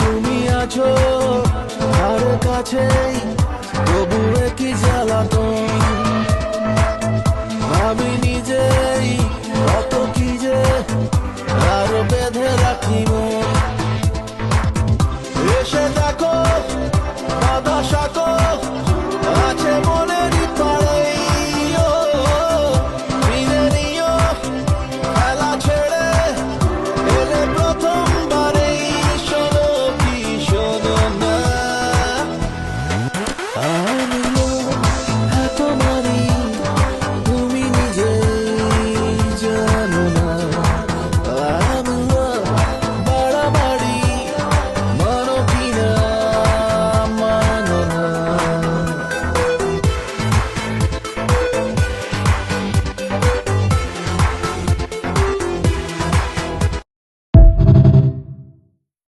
তুমি আছো আর কাছেই, তবুও কি জ্বালাতন, ভাবি নিজেই কত কি যে আর বেঁধে রাখিব।